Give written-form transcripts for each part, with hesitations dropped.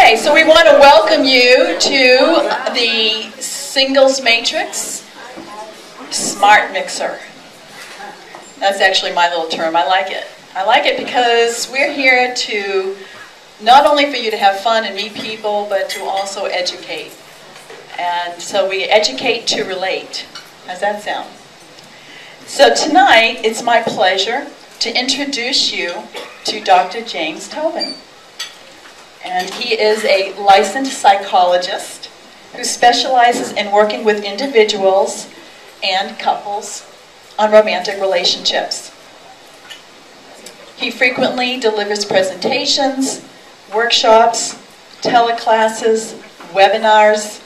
Okay, so we want to welcome you to the Singles Matrix Smart Mixer. That's actually my little term. I like it. I like it because we're here to not only for you to have fun and meet people, but to also educate. And so we educate to relate. How's that sound? So tonight, it's my pleasure to introduce you to Dr. James Tobin. And he is a licensed psychologist who specializes in working with individuals and couples on romantic relationships. He frequently delivers presentations, workshops, teleclasses, webinars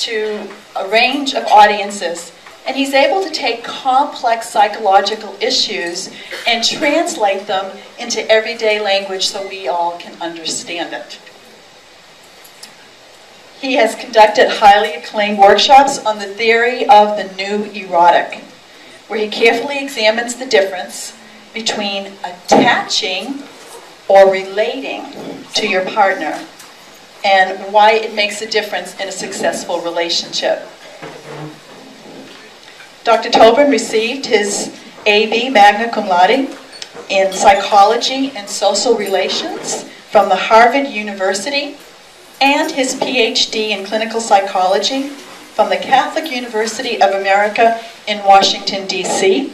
to a range of audiences. And he's able to take complex psychological issues and translate them into everyday language so we all can understand it. He has conducted highly acclaimed workshops on the theory of the new erotic, where he carefully examines the difference between attaching or relating to your partner and why it makes a difference in a successful relationship. Dr. Tobin received his A.B. magna cum laude in psychology and social relations from the Harvard University and his Ph.D. in clinical psychology from the Catholic University of America in Washington, D.C.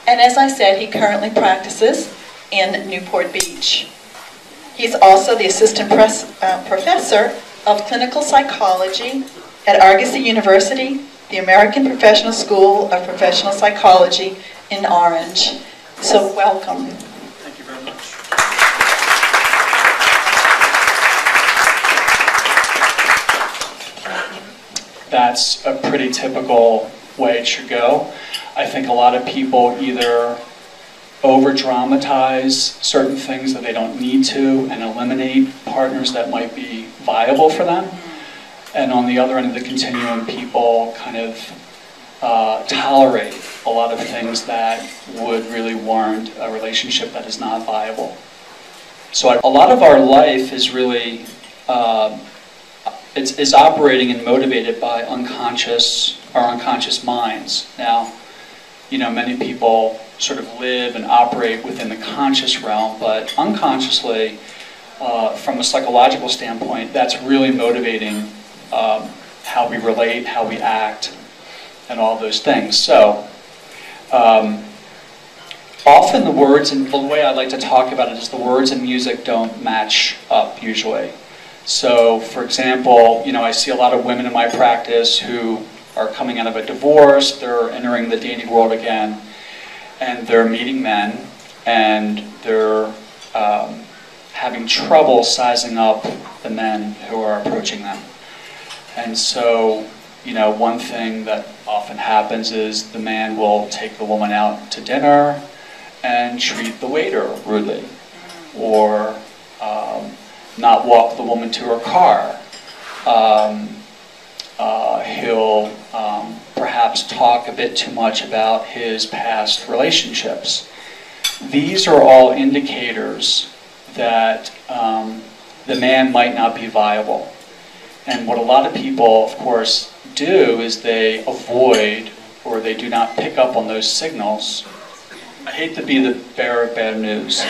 And as I said, he currently practices in Newport Beach. He's also the assistant professor of clinical psychology at Argosy University, the American Professional School of Professional Psychology in Orange. So welcome. Thank you very much. That's a pretty typical way it should go. I think a lot of people either over-dramatize certain things that they don't need to and eliminate partners that might be viable for them. And on the other end of the continuum, people kind of tolerate a lot of things that would really warrant a relationship that is not viable. So a lot of our life is really, is operating and motivated by our unconscious minds. Now, you know, many people sort of live and operate within the conscious realm, but unconsciously, from a psychological standpoint, that's really motivating how we relate, how we act, and all those things. So, often the words, and the way I like to talk about it is the words and music don't match up usually. So, for example, you know, I see a lot of women in my practice who are coming out of a divorce, they're entering the dating world again, and they're meeting men, and they're having trouble sizing up the men who are approaching them. And so, you know, one thing that often happens is the man will take the woman out to dinner and treat the waiter rudely, or not walk the woman to her car. He'll perhaps talk a bit too much about his past relationships. These are all indicators that the man might not be viable. And what a lot of people, of course, do is they avoid or they do not pick up on those signals. I hate to be the bearer of bad news,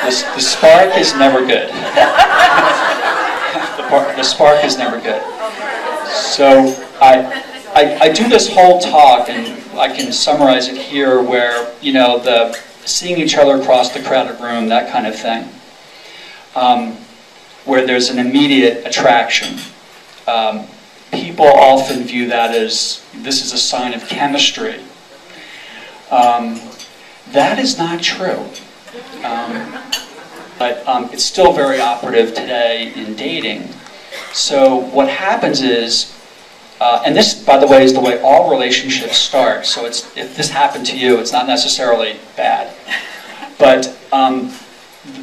but the spark is never good. The spark is never good. So I do this whole talk, and I can summarize it here, where, you know, the seeing each other across the crowded room, that kind of thing. Where there's an immediate attraction. People often view that as, this is a sign of chemistry. That is not true. But it's still very operative today in dating. So what happens is, and this, by the way, is the way all relationships start. So if this happened to you, it's not necessarily bad. But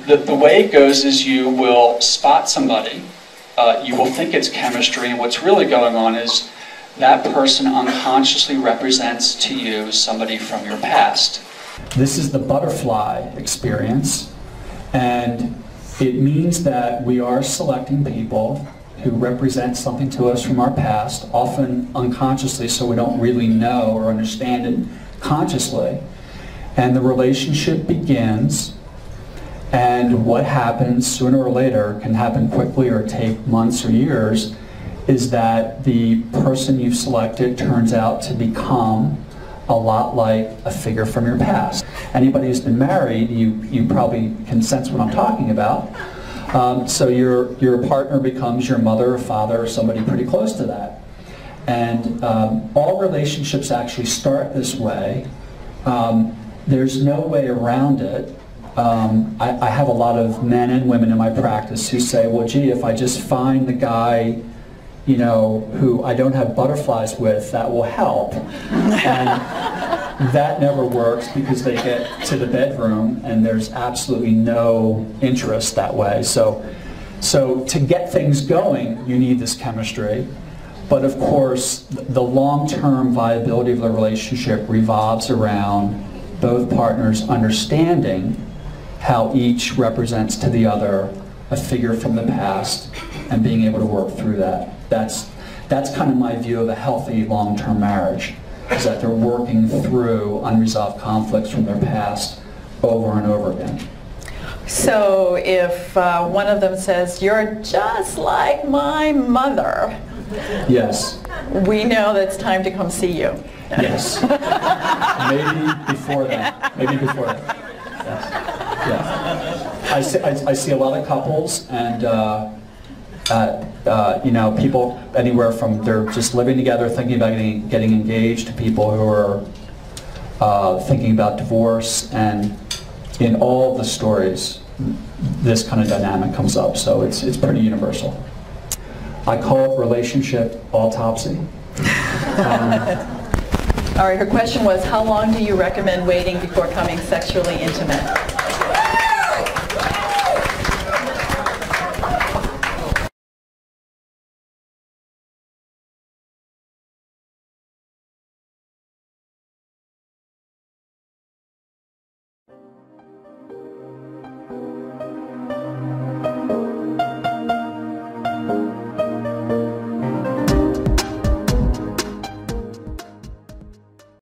the way it goes is you will spot somebody, you will think it's chemistry, and what's really going on is that person unconsciously represents to you somebody from your past. This is the butterfly experience, And it means that we are selecting people who represent something to us from our past, often unconsciously, so we don't really know or understand it consciously. And the relationship begins, and what happens sooner or later, can happen quickly or take months or years, is that the person you've selected turns out to become a lot like a figure from your past. Anybody who's been married, you probably can sense what I'm talking about. So your partner becomes your mother or father or somebody pretty close to that. And all relationships actually start this way. There's no way around it. I have a lot of men and women in my practice who say, well, gee, if I just find the guy, you know, who I don't have butterflies with, that will help. And that never works because they get to the bedroom and there's absolutely no interest that way. So to get things going, you need this chemistry. But of course, the long-term viability of the relationship revolves around both partners understanding how each represents to the other a figure from the past and being able to work through that. That's kind of my view of a healthy long-term marriage, is that they're working through unresolved conflicts from their past over and over again. So if one of them says, "You're just like my mother," yes, we know that it's time to come see you. Yes. Maybe before that. Maybe before that. Yes. Yeah. I see a lot of couples, and you know, people anywhere from they're just living together, thinking about getting engaged, to people who are thinking about divorce, and in all the stories, this kind of dynamic comes up. So it's pretty universal. I call it relationship autopsy. All right, her question was, how long do you recommend waiting before becoming sexually intimate?